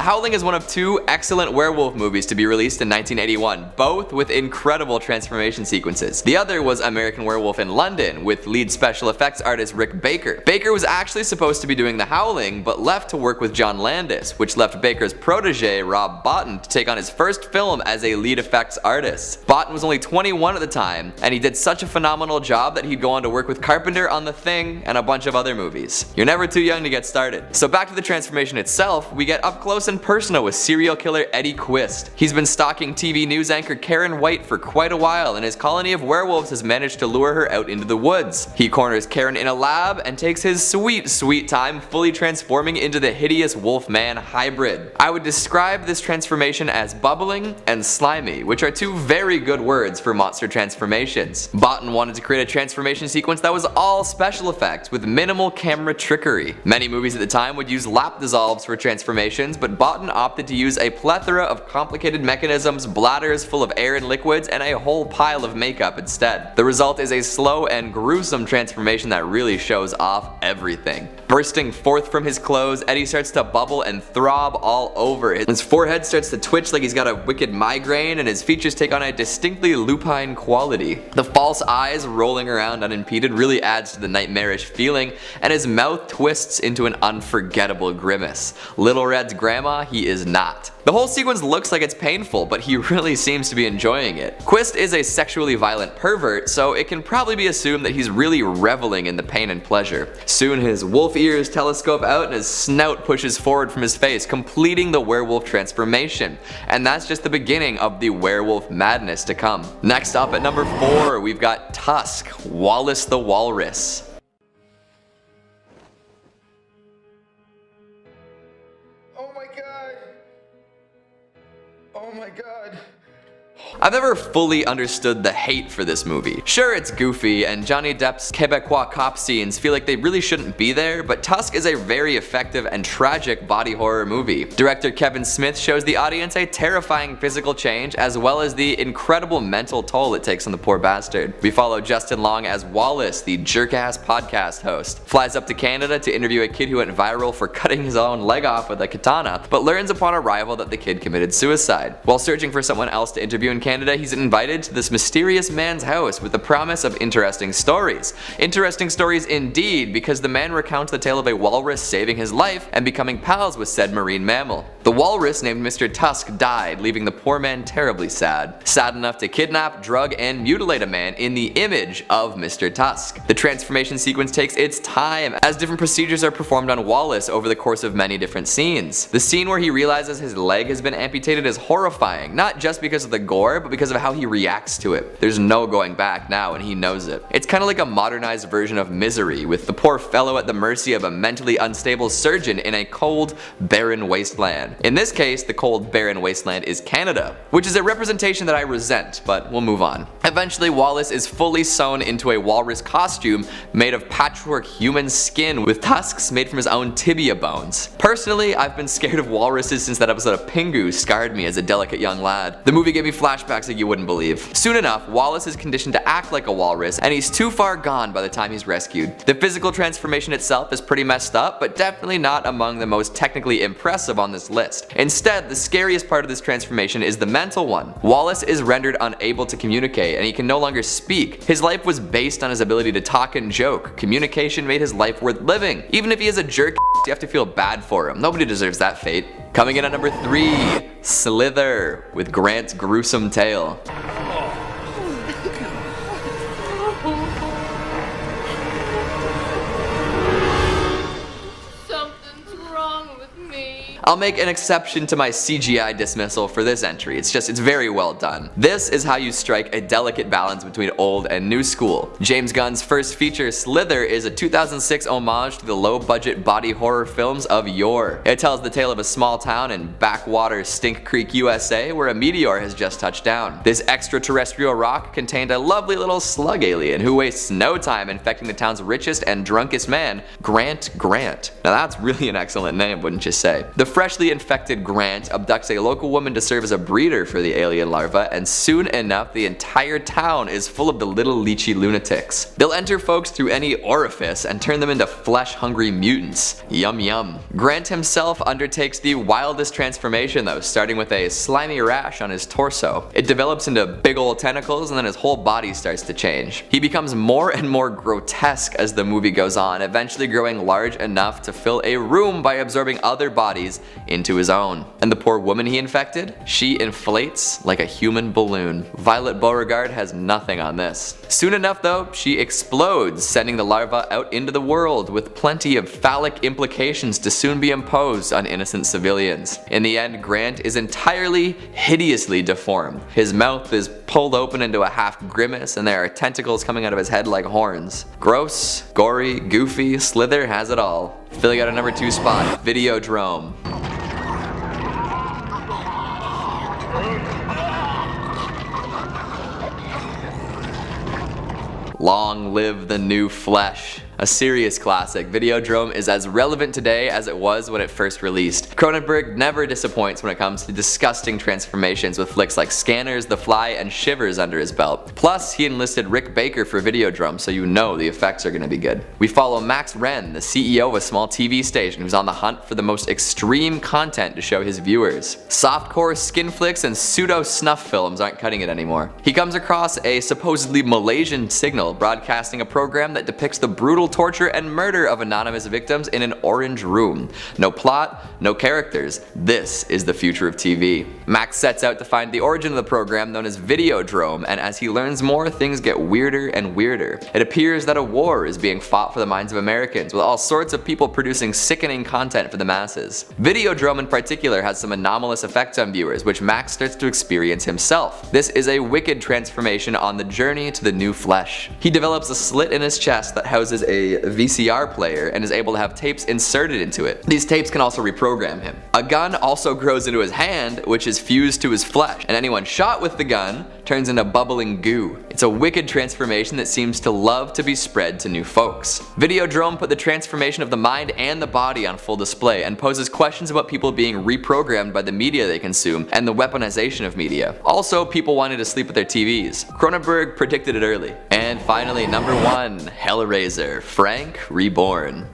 Howling is one of two excellent werewolf movies to be released in 1981, both with incredible transformation sequences. The other was American Werewolf in London, with lead special effects artist Rick Baker. Baker was actually supposed to be doing The Howling, but left to work with John Landis, which left Baker's protege Rob Bottin to take on his first film as a lead effects artist. Bottin was only 21 at the time, and he did such a phenomenal job that he'd go on to work with Carpenter on The Thing and a bunch of other movies. You're never too young to get started. So back to the transformation itself, we get up close and personal with serial killer Eddie Quist. He's been stalking TV news anchor Karen White for quite a while, and his colony of werewolves has managed to lure her out into the woods. He corners Karen in a lab and takes his sweet time fully transforming into the hideous wolf-man hybrid. I would describe this transformation as bubbling and slimy, which are two very good words for monster transformations. Bottin wanted to create a transformation sequence that was all special effects with minimal camera trickery. Many movies at the time would use lap dissolves for transformations, but Bottin opted to use a plethora of complicated mechanisms, bladders full of air and liquids, and a whole pile of makeup instead. The result is a slow and gruesome transformation that really shows off everything. Bursting forth from his clothes, Eddie starts to bubble and throb all over. His forehead starts to twitch like he's got a wicked migraine, and his features take on a distinctly lupine quality. The false eyes rolling around unimpeded really adds to the nightmarish feeling, and his mouth twists into an unforgettable grimace. Little Red's grandma, he is not. The whole sequence looks like it's painful, but he really seems to be enjoying it. Quist is a sexually violent pervert, so it can probably be assumed that he's really reveling in the pain and pleasure. Soon his wolf ears telescope out and his snout pushes forward from his face, completing the werewolf transformation. And that's just the beginning of the werewolf madness to come. Next up at number 4, we've got Tusk, Wallace the Walrus. Oh my god. I've never fully understood the hate for this movie. Sure, it's goofy, and Johnny Depp's Quebecois cop scenes feel like they really shouldn't be there, but Tusk is a very effective and tragic body horror movie. Director Kevin Smith shows the audience a terrifying physical change, as well as the incredible mental toll it takes on the poor bastard. We follow Justin Long as Wallace, the jerk-ass podcast host. Flies up to Canada to interview a kid who went viral for cutting his own leg off with a katana, but learns upon arrival that the kid committed suicide. While searching for someone else to interview in Canada, he's invited to this mysterious man's house with the promise of interesting stories. Interesting stories indeed, because the man recounts the tale of a walrus saving his life and becoming pals with said marine mammal. The walrus named Mr. Tusk died, leaving the poor man terribly sad. Sad enough to kidnap, drug, and mutilate a man in the image of Mr. Tusk. The transformation sequence takes its time, as different procedures are performed on Wallace over the course of many different scenes. The scene where he realizes his leg has been amputated is horrifying, not just because of the gore, but because of how he reacts to it. There's no going back now, and he knows it. It's kind of like a modernized version of Misery, with the poor fellow at the mercy of a mentally unstable surgeon in a cold, barren wasteland. In this case, the cold, barren wasteland is Canada, which is a representation that I resent, but we'll move on. Eventually, Wallace is fully sewn into a walrus costume made of patchwork human skin with tusks made from his own tibia bones. Personally, I've been scared of walruses since that episode of Pingu scarred me as a delicate young lad. The movie gave me flashbacks like you wouldn't believe. Soon enough, Wallace is conditioned to act like a walrus, and he's too far gone by the time he's rescued. The physical transformation itself is pretty messed up, but definitely not among the most technically impressive on this list. Instead, the scariest part of this transformation is the mental one. Wallace is rendered unable to communicate, and he can no longer speak. His life was based on his ability to talk and joke. Communication made his life worth living. Even if he is a jerk, you have to feel bad for him. Nobody deserves that fate. Coming in at number 3, Slither, with Grant's gruesome tale. I'll make an exception to my CGI dismissal for this entry. It's very well done. This is how you strike a delicate balance between old and new school. James Gunn's first feature, Slither, is a 2006 homage to the low-budget body horror films of yore. It tells the tale of a small town in backwater Stink Creek, USA, where a meteor has just touched down. This extraterrestrial rock contained a lovely little slug alien who wastes no time infecting the town's richest and drunkest man, Grant. Now that's really an excellent name, wouldn't you say? The freshly infected Grant abducts a local woman to serve as a breeder for the alien larva, and soon enough the entire town is full of the little leechy lunatics. They'll enter folks through any orifice and turn them into flesh-hungry mutants. Yum yum. Grant himself undertakes the wildest transformation though, starting with a slimy rash on his torso. It develops into big old tentacles and then his whole body starts to change. He becomes more and more grotesque as the movie goes on, eventually growing large enough to fill a room by absorbing other bodies into his own. And the poor woman he infected? She inflates like a human balloon. Violet Beauregard has nothing on this. Soon enough though, she explodes, sending the larva out into the world with plenty of phallic implications to soon be imposed on innocent civilians. In the end, Grant is entirely hideously deformed. His mouth is pulled open into a half grimace and there are tentacles coming out of his head like horns. Gross, gory, goofy, Slither has it all. Filling out a number 2 spot, Videodrome. Long live the new flesh. A serious classic, Videodrome is as relevant today as it was when it first released. Cronenberg never disappoints when it comes to disgusting transformations with flicks like Scanners, The Fly, and Shivers under his belt. Plus, he enlisted Rick Baker for Videodrome, so you know the effects are gonna be good. We follow Max Wren, the CEO of a small TV station who's on the hunt for the most extreme content to show his viewers. Softcore skin flicks and pseudo snuff films aren't cutting it anymore. He comes across a supposedly Malaysian signal broadcasting a program that depicts the brutal torture and murder of anonymous victims in an orange room. No plot, no characters. This is the future of TV. Max sets out to find the origin of the program known as Videodrome, and as he learns more, things get weirder and weirder. It appears that a war is being fought for the minds of Americans, with all sorts of people producing sickening content for the masses. Videodrome in particular has some anomalous effects on viewers, which Max starts to experience himself. This is a wicked transformation on the journey to the new flesh. He develops a slit in his chest that houses a VCR player and is able to have tapes inserted into it. These tapes can also reprogram him. A gun also grows into his hand, which is fused to his flesh, and anyone shot with the gun turns into bubbling goo. It's a wicked transformation that seems to love to be spread to new folks. Videodrome put the transformation of the mind and the body on full display and poses questions about people being reprogrammed by the media they consume and the weaponization of media. Also, people wanting to sleep with their TVs. Cronenberg predicted it early. And finally, number 1, Hellraiser, Frank Reborn.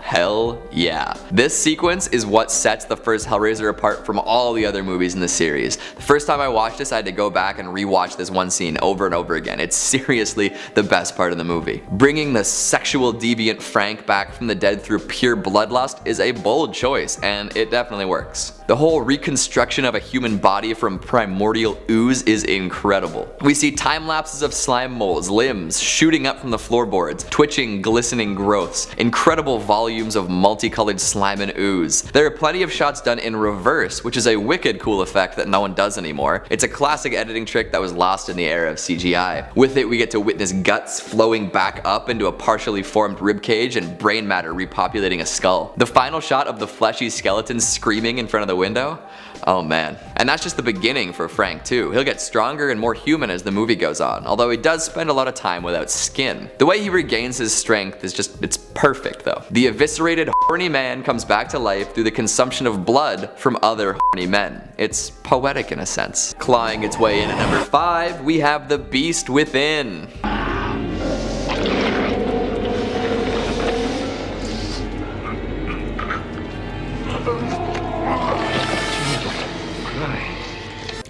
Hell yeah. This sequence is what sets the first Hellraiser apart from all the other movies in the series. The first time I watched this, I had to go back and rewatch this one scene over and over again. It's seriously the best part of the movie. Bringing the sexual deviant Frank back from the dead through pure bloodlust is a bold choice, and it definitely works. The whole reconstruction of a human body from primordial ooze is incredible. We see time lapses of slime molds, limbs shooting up from the floorboards, twitching, glistening growths, incredible volumes of multicolored slime and ooze. There are plenty of shots done in reverse, which is a wicked cool effect that no one does anymore. It's a classic editing trick that was lost in the era of CGI. With it, we get to witness guts flowing back up into a partially formed ribcage and brain matter repopulating a skull. The final shot of the fleshy skeleton screaming in front of the window? Oh man. And that's just the beginning for Frank too. He'll get stronger and more human as the movie goes on, although he does spend a lot of time without skin. The way he regains his strength is just, it's perfect though. The eviscerated horny man comes back to life through the consumption of blood from other horny men. It's poetic in a sense. Clawing its way in at number 5, we have The Beast Within.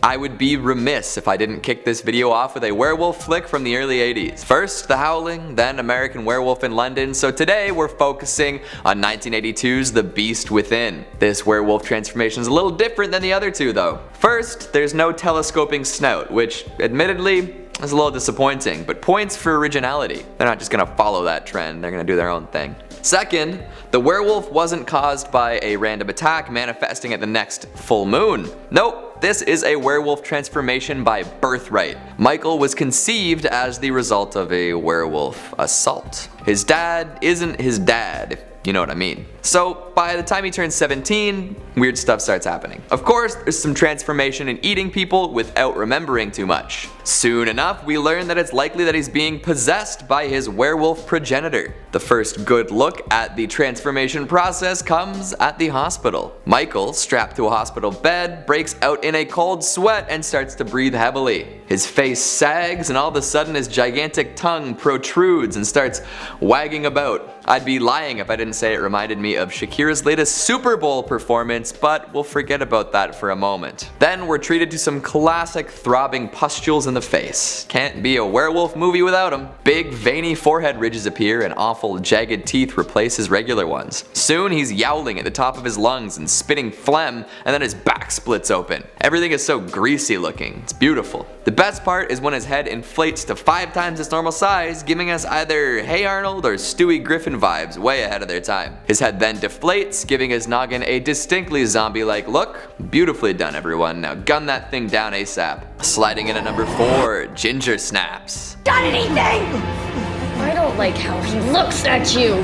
I would be remiss if I didn't kick this video off with a werewolf flick from the early 80s. First The Howling, then American Werewolf in London, so today we're focusing on 1982's The Beast Within. This werewolf transformation is a little different than the other two though. First, there's no telescoping snout, which admittedly is a little disappointing, but points for originality. They're not just gonna follow that trend, they're gonna do their own thing. Second, the werewolf wasn't caused by a random attack manifesting at the next full moon. Nope. This is a werewolf transformation by birthright. Michael was conceived as the result of a werewolf assault. His dad isn't his dad, if You know what I mean. So by the time he turns 17, weird stuff starts happening. Of course, there's some transformation in eating people without remembering too much. Soon enough, we learn that it's likely that he's being possessed by his werewolf progenitor. The first good look at the transformation process comes at the hospital. Michael, strapped to a hospital bed, breaks out in a cold sweat and starts to breathe heavily. His face sags and all of a sudden his gigantic tongue protrudes and starts wagging about. I'd be lying if I didn't say it reminded me of Shakira's latest Super Bowl performance, but we'll forget about that for a moment. Then we're treated to some classic throbbing pustules in the face. Can't be a werewolf movie without them. Big veiny forehead ridges appear and awful jagged teeth replace his regular ones. Soon he's yowling at the top of his lungs and spitting phlegm, and then his back splits open. Everything is so greasy looking. It's beautiful. The best part is when his head inflates to 5 times its normal size, giving us either Hey Arnold or Stewie Griffin vibes way ahead of their time. His head then deflates, giving his noggin a distinctly zombie-like look. Beautifully done, everyone. Now gun that thing down ASAP. Sliding in at number 4, Ginger Snaps. Got anything? I don't like how he looks at you.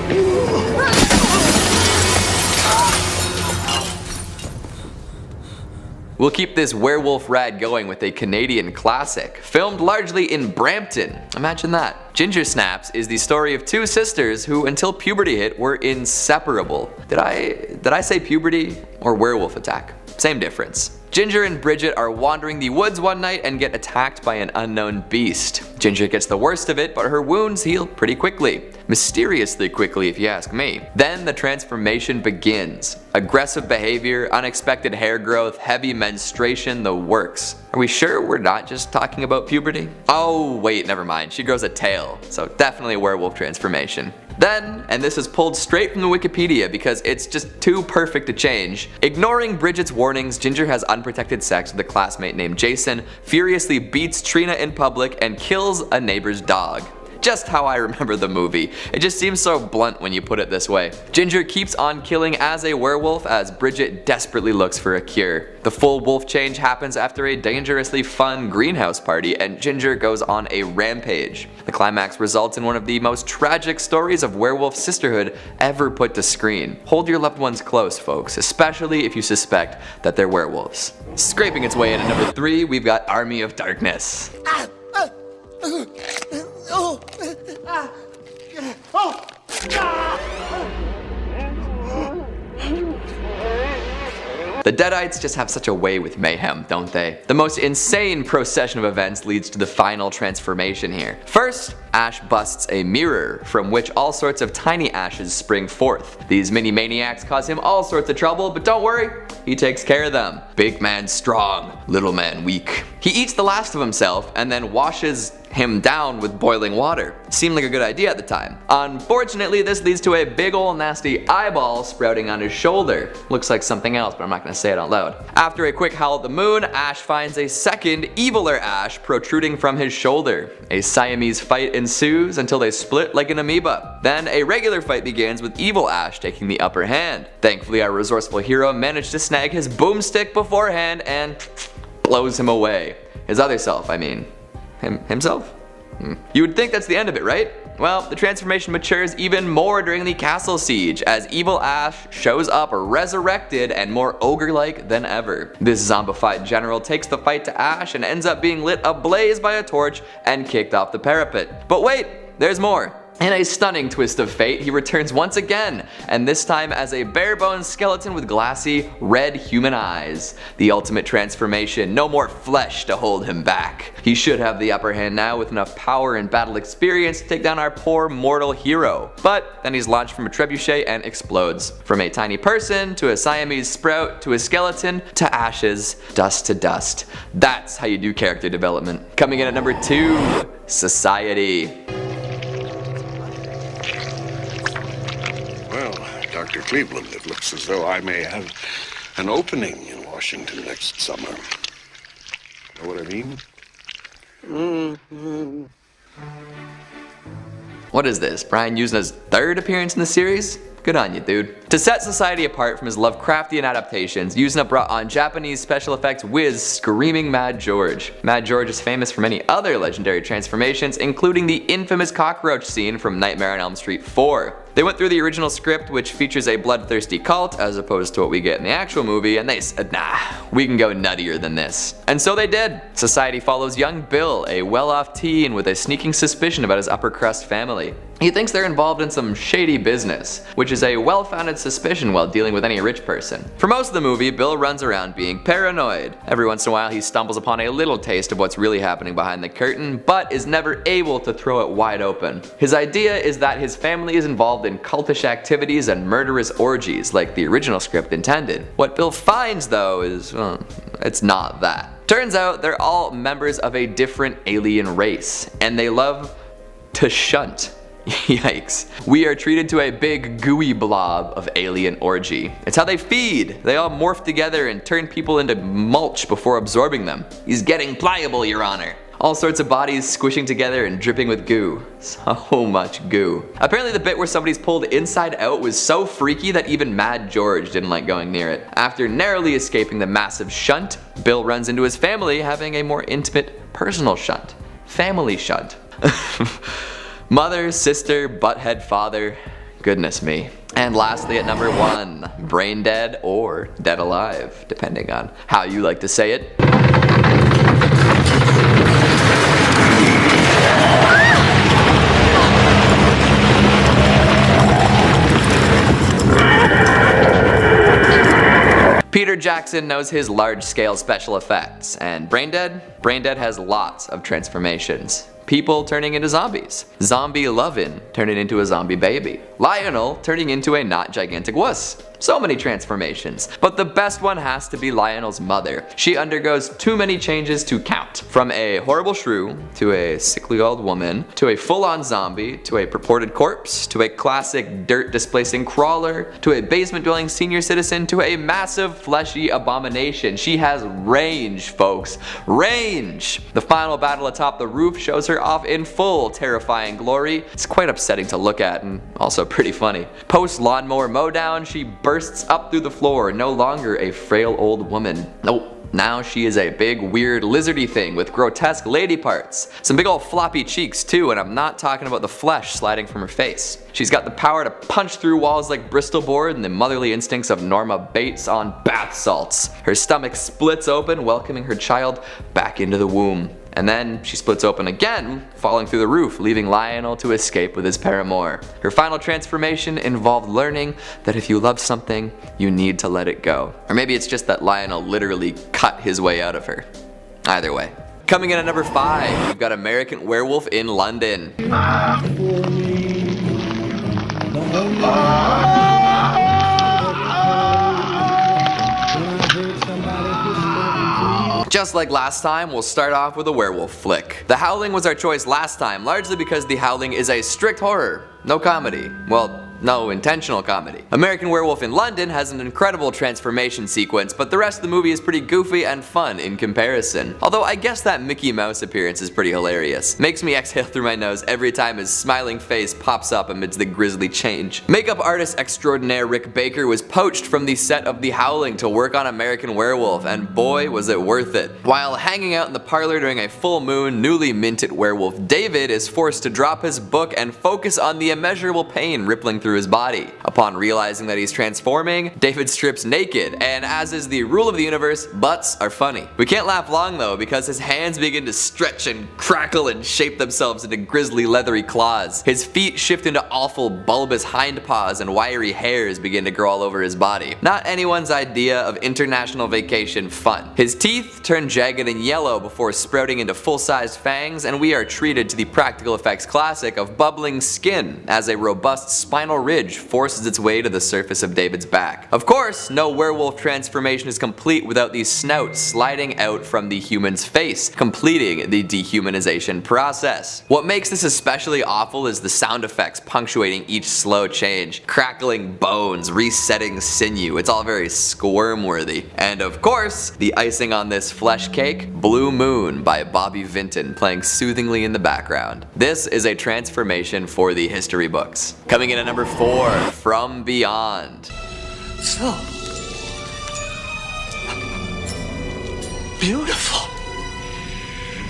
We'll keep this werewolf rad going with a Canadian classic, filmed largely in Brampton. Imagine that. Ginger Snaps is the story of 2 sisters who, until puberty hit, were inseparable. Did I say puberty or werewolf attack? Same difference. Ginger and Bridget are wandering the woods one night and get attacked by an unknown beast. Ginger gets the worst of it, but her wounds heal pretty quickly. Mysteriously quickly if you ask me. Then the transformation begins. Aggressive behavior, unexpected hair growth, heavy menstruation, the works. Are we sure we're not just talking about puberty? Oh wait, never mind, she grows a tail, so definitely a werewolf transformation. Then, and this is pulled straight from the Wikipedia because it's just too perfect to change, ignoring Bridget's warnings, Ginger has unprotected sex with a classmate named Jason, furiously beats Trina in public, and kills a neighbor's dog. Just how I remember the movie. It just seems so blunt when you put it this way. Ginger keeps on killing as a werewolf as Bridget desperately looks for a cure. The full wolf change happens after a dangerously fun greenhouse party and Ginger goes on a rampage. The climax results in one of the most tragic stories of werewolf sisterhood ever put to screen. Hold your loved ones close, folks, especially if you suspect that they're werewolves. Scraping its way in at number 3, we've got Army of Darkness. The Deadites just have such a way with mayhem, don't they? The most insane procession of events leads to the final transformation here. First, Ash busts a mirror, from which all sorts of tiny ashes spring forth. These mini maniacs cause him all sorts of trouble, but don't worry, he takes care of them. Big man strong, little man weak. He eats the last of himself and then washes him down with boiling water. Seemed like a good idea at the time. Unfortunately, this leads to a big ol' nasty eyeball sprouting on his shoulder. Looks like something else, but I'm not gonna say it out loud. After a quick howl at the moon, Ash finds a second, eviler Ash protruding from his shoulder. A Siamese fight ensues until they split like an amoeba. Then a regular fight begins with evil Ash taking the upper hand. Thankfully, our resourceful hero managed to snag his boomstick beforehand and blows him away. His other self, I mean. Himself? You would think that's the end of it, right? Well, the transformation matures even more during the castle siege as evil Ash shows up resurrected and more ogre-like than ever. This zombified general takes the fight to Ash and ends up being lit ablaze by a torch and kicked off the parapet. But wait, there's more. In a stunning twist of fate, he returns once again, and this time as a bare-bones skeleton with glassy, red human eyes. The ultimate transformation, no more flesh to hold him back. He should have the upper hand now with enough power and battle experience to take down our poor mortal hero. But then he's launched from a trebuchet and explodes. From a tiny person, to a Siamese sprout, to a skeleton, to ashes, dust to dust. That's how you do character development. Coming in at number 2, Society. Dr. Cleveland, it looks as though I may have an opening in Washington next summer. Know what I mean? What is this, Brian using his 3rd appearance in the series? Good on you, dude. To set Society apart from his Lovecraftian adaptations, Yuzna brought on Japanese special effects whiz Screaming Mad George. Mad George is famous for many other legendary transformations, including the infamous cockroach scene from Nightmare on Elm Street 4. They went through the original script, which features a bloodthirsty cult as opposed to what we get in the actual movie, and they said, nah, we can go nuttier than this. And so they did. Society follows young Bill, a well-off teen with a sneaking suspicion about his upper crust family. He thinks they're involved in some shady business, which is a well-founded suspicion while dealing with any rich person. For most of the movie, Bill runs around being paranoid. Every once in a while he stumbles upon a little taste of what's really happening behind the curtain, but is never able to throw it wide open. His idea is that his family is involved in cultish activities and murderous orgies like the original script intended. What Bill finds though is, well, it's not that. Turns out they're all members of a different alien race, and they love to shunt. Yikes. We are treated to a big gooey blob of alien orgy. It's how they feed. They all morph together and turn people into mulch before absorbing them. He's getting pliable, Your Honor. All sorts of bodies squishing together and dripping with goo. So much goo. Apparently the bit where somebody's pulled inside out was so freaky that even Mad George didn't like going near it. After narrowly escaping the massive shunt, Bill runs into his family having a more intimate, personal shunt. Family shunt. Mother, sister, butthead father, goodness me. And lastly at number 1, brain dead or dead alive, depending on how you like to say it. Peter Jackson knows his large-scale special effects, and Brain Dead has lots of transformations. People turning into zombies. Zombie Lovin' turning into a zombie baby. Lionel turning into a not gigantic wuss. So many transformations. But the best one has to be Lionel's mother. She undergoes too many changes to count. From a horrible shrew, to a sickly old woman, to a full-on zombie, to a purported corpse, to a classic dirt-displacing crawler, to a basement-dwelling senior citizen, to a massive fleshy abomination. She has range, folks. Range! The final battle atop the roof shows her off in full terrifying glory. It's quite upsetting to look at and also pretty funny. Post lawnmower mowdown, she bursts up through the floor, no longer a frail old woman. Nope. Now she is a big, weird, lizardy thing with grotesque lady parts. Some big old floppy cheeks too, and I'm not talking about the flesh sliding from her face. She's got the power to punch through walls like Bristol board and the motherly instincts of Norma Bates on bath salts. Her stomach splits open, welcoming her child back into the womb. And then she splits open again, falling through the roof, leaving Lionel to escape with his paramour. Her final transformation involved learning that if you love something, you need to let it go. Or maybe it's just that Lionel literally cut his way out of her. Either way. Coming in at number 5, we've got American Werewolf in London. Just like last time, we'll start off with a werewolf flick. The Howling was our choice last time, largely because The Howling is a strict horror, no comedy. Well, no intentional comedy. American Werewolf in London has an incredible transformation sequence, but the rest of the movie is pretty goofy and fun in comparison. Although I guess that Mickey Mouse appearance is pretty hilarious. Makes me exhale through my nose every time his smiling face pops up amidst the grisly change. Makeup artist extraordinaire Rick Baker was poached from the set of The Howling to work on American Werewolf, and boy was it worth it. While hanging out in the parlor during a full moon, newly minted werewolf David is forced to drop his book and focus on the immeasurable pain rippling through his body. Upon realizing that he's transforming, David strips naked, and as is the rule of the universe, butts are funny. We can't laugh long though, because his hands begin to stretch and crackle and shape themselves into grisly leathery claws. His feet shift into awful bulbous hind paws, and wiry hairs begin to grow all over his body. Not anyone's idea of international vacation fun. His teeth turn jagged and yellow before sprouting into full-sized fangs, and we are treated to the practical effects classic of bubbling skin as a robust spinal ridge forces its way to the surface of David's back. Of course, no werewolf transformation is complete without the snout sliding out from the human's face, completing the dehumanization process. What makes this especially awful is the sound effects punctuating each slow change. Crackling bones, resetting sinew, it's all very squirm-worthy. And of course, the icing on this flesh cake, Blue Moon by Bobby Vinton playing soothingly in the background. This is a transformation for the history books. Coming in at number 4, From Beyond. So beautiful.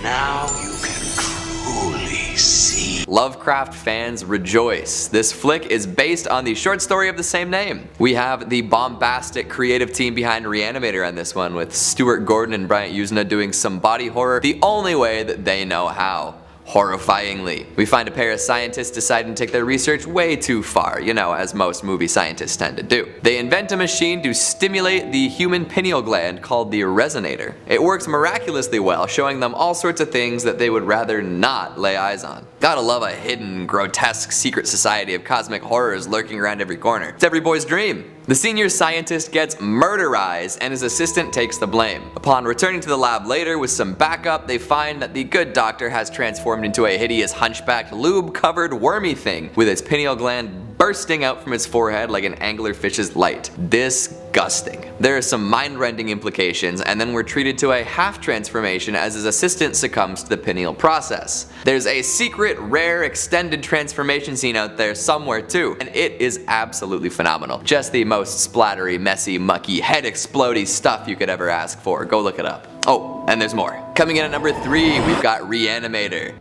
Now you can truly see. age. Lovecraft fans rejoice. This flick is based on the short story of the same name. We have the bombastic creative team behind RE-ANIMATOR on this one, with Stuart Gordon and Bryant Usna doing some body horror the only way that they know how. Horrifyingly. We find a pair of scientists deciding to take their research way too far, you know, as most movie scientists tend to do. They invent a machine to stimulate the human pineal gland called the resonator. It works miraculously well, showing them all sorts of things that they would rather not lay eyes on. Gotta love a hidden, grotesque secret society of cosmic horrors lurking around every corner. It's every boy's dream. The senior scientist gets murderized and his assistant takes the blame. Upon returning to the lab later with some backup, they find that the good doctor has transformed into a hideous hunchbacked lube-covered wormy thing with its pineal gland bursting out from its forehead like an anglerfish's light. Disgusting. There are some mind-rending implications, and then we're treated to a half transformation as his assistant succumbs to the pineal process. There's a secret, rare, extended transformation scene out there somewhere too, and it is absolutely phenomenal. Just the most splattery, messy, mucky, head-explodey stuff you could ever ask for. Go look it up. Oh, and there's more. Coming in at number 3, we've got RE-ANIMATOR.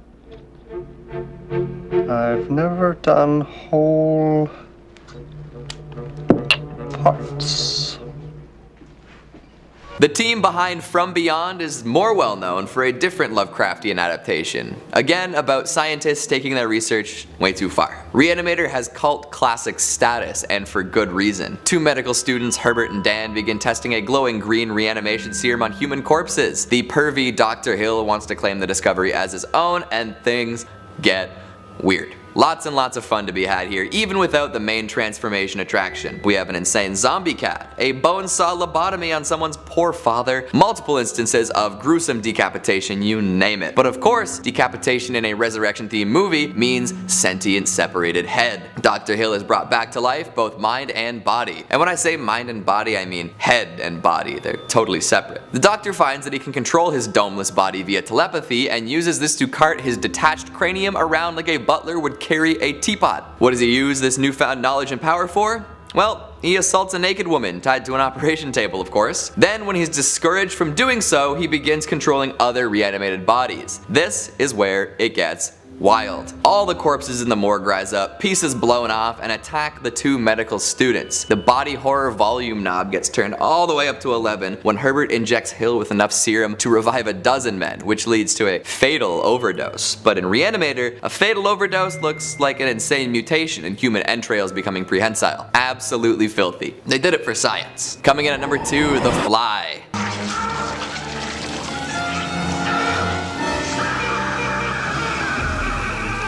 I've never done whole parts. The team behind From Beyond is more well known for a different Lovecraftian adaptation. Again, about scientists taking their research way too far. RE-ANIMATOR has cult classic status, and for good reason. Two medical students, Herbert and Dan, begin testing a glowing green reanimation serum on human corpses. The pervy Dr. Hill wants to claim the discovery as his own, and things get weird. Lots and lots of fun to be had here, even without the main transformation attraction. We have an insane zombie cat, a bone saw lobotomy on someone's poor father, multiple instances of gruesome decapitation, you name it. But of course, decapitation in a resurrection themed movie means sentient separated head. Dr. Hill is brought back to life, both mind and body. And when I say mind and body, I mean head and body. They're totally separate. The doctor finds that he can control his domeless body via telepathy and uses this to cart his detached cranium around like a butler would carry a teapot. What does he use this newfound knowledge and power for? Well, he assaults a naked woman, tied to an operation table of course. Then when he's discouraged from doing so, he begins controlling other reanimated bodies. This is where it gets wild. All the corpses in the morgue rise up, pieces blown off, and attack the two medical students. The body horror volume knob gets turned all the way up to 11 when Herbert injects Hill with enough serum to revive a dozen men, which leads to a fatal overdose. But in RE-ANIMATOR, a fatal overdose looks like an insane mutation and human entrails becoming prehensile. Absolutely filthy. They did it for science. Coming in at number 2, The Fly.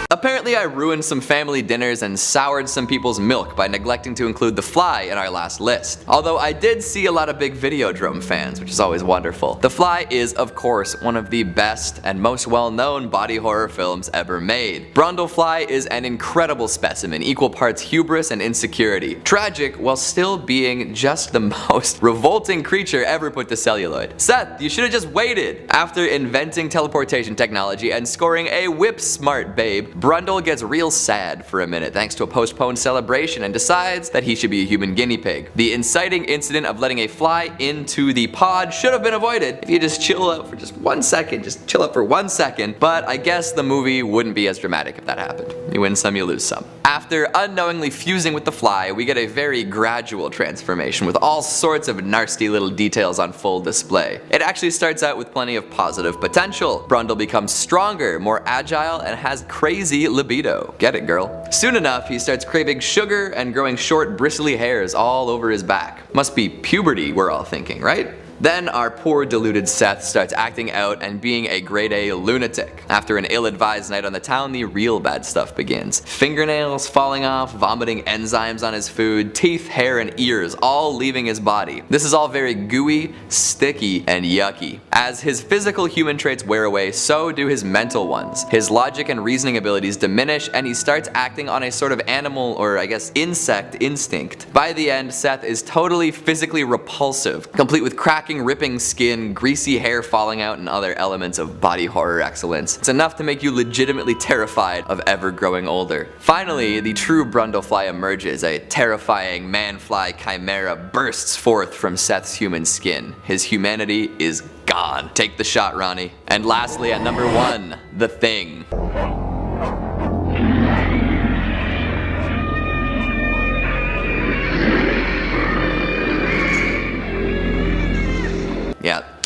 Apparently I ruined some family dinners and soured some people's milk by neglecting to include The Fly in our last list. Although I did see a lot of big Videodrome fans, which is always wonderful. The Fly is, of course, one of the best and most well-known body horror films ever made. Brundlefly is an incredible specimen, equal parts hubris and insecurity. Tragic while still being just the most revolting creature ever put to celluloid. Seth, you should have just waited! After inventing teleportation technology and scoring a whip-smart babe, Brundle gets real sad for a minute thanks to a postponed celebration and decides that he should be a human guinea pig. The inciting incident of letting a fly into the pod should have been avoided if you just chill out for just 1 second, just chill out for 1 second, but I guess the movie wouldn't be as dramatic if that happened. You win some, you lose some. After unknowingly fusing with the fly, we get a very gradual transformation with all sorts of nasty little details on full display. It actually starts out with plenty of positive potential. Brundle becomes stronger, more agile, and has crazy libido. Get it, girl. Soon enough, he starts craving sugar and growing short, bristly hairs all over his back. Must be puberty, we're all thinking, right? Then our poor deluded Seth starts acting out and being a grade A lunatic. After an ill-advised night on the town, the real bad stuff begins. Fingernails falling off, vomiting enzymes on his food, teeth, hair, and ears all leaving his body. This is all very gooey, sticky, and yucky. As his physical human traits wear away, so do his mental ones. His logic and reasoning abilities diminish, and he starts acting on a sort of animal, or I guess insect instinct. By the end, Seth is totally physically repulsive, complete with ripping skin, greasy hair falling out, and other elements of body horror excellence. It's enough to make you legitimately terrified of ever growing older. Finally, the true Brundlefly emerges. A terrifying man-fly chimera bursts forth from Seth's human skin. His humanity is gone. Take the shot, Ronnie. And lastly, at number 1, The Thing.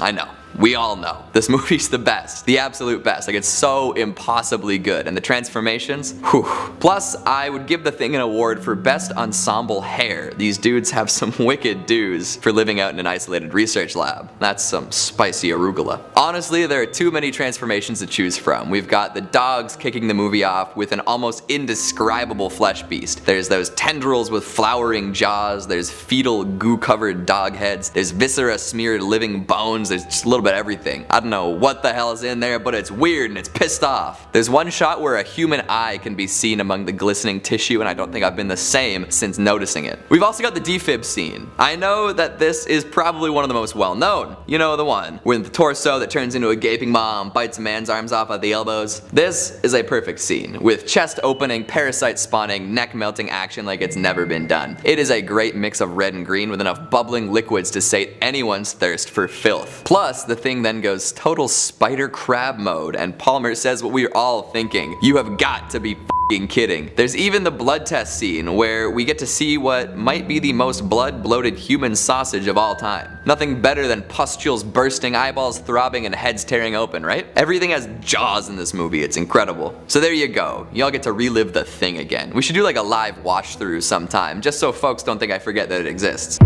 I know. We all know. This movie's the best. The absolute best. Like, it's so impossibly good. And the transformations, whew. Plus, I would give the thing an award for best ensemble hair. These dudes have some wicked dues for living out in an isolated research lab. That's some spicy arugula. Honestly, there are too many transformations to choose from. We've got the dogs kicking the movie off with an almost indescribable flesh beast. There's those tendrils with flowering jaws. There's fetal goo-covered dog heads. There's viscera smeared living bones. There's just a little bit of everything. I don't know what the hell is in there, but it's weird and it's pissed off. There's one shot where a human eye can be seen among the glistening tissue, and I don't think I've been the same since noticing it. We've also got the defib scene. I know that this is probably one of the most well known. You know, the one with the torso that turns into a gaping maw and bites a man's arms off at the elbows. This is a perfect scene, with chest opening, parasite spawning, neck melting action like it's never been done. It is a great mix of red and green with enough bubbling liquids to sate anyone's thirst for filth. Plus, the thing then goes total spider crab mode, and Palmer says what we're all thinking. You have got to be f***ing kidding. There's even the blood test scene where we get to see what might be the most blood-bloated human sausage of all time. Nothing better than pustules bursting, eyeballs throbbing, and heads tearing open, right? Everything has jaws in this movie. It's incredible. So there you go. Y'all get to relive the thing again. We should do like a live watch through sometime, just so folks don't think I forget that it exists.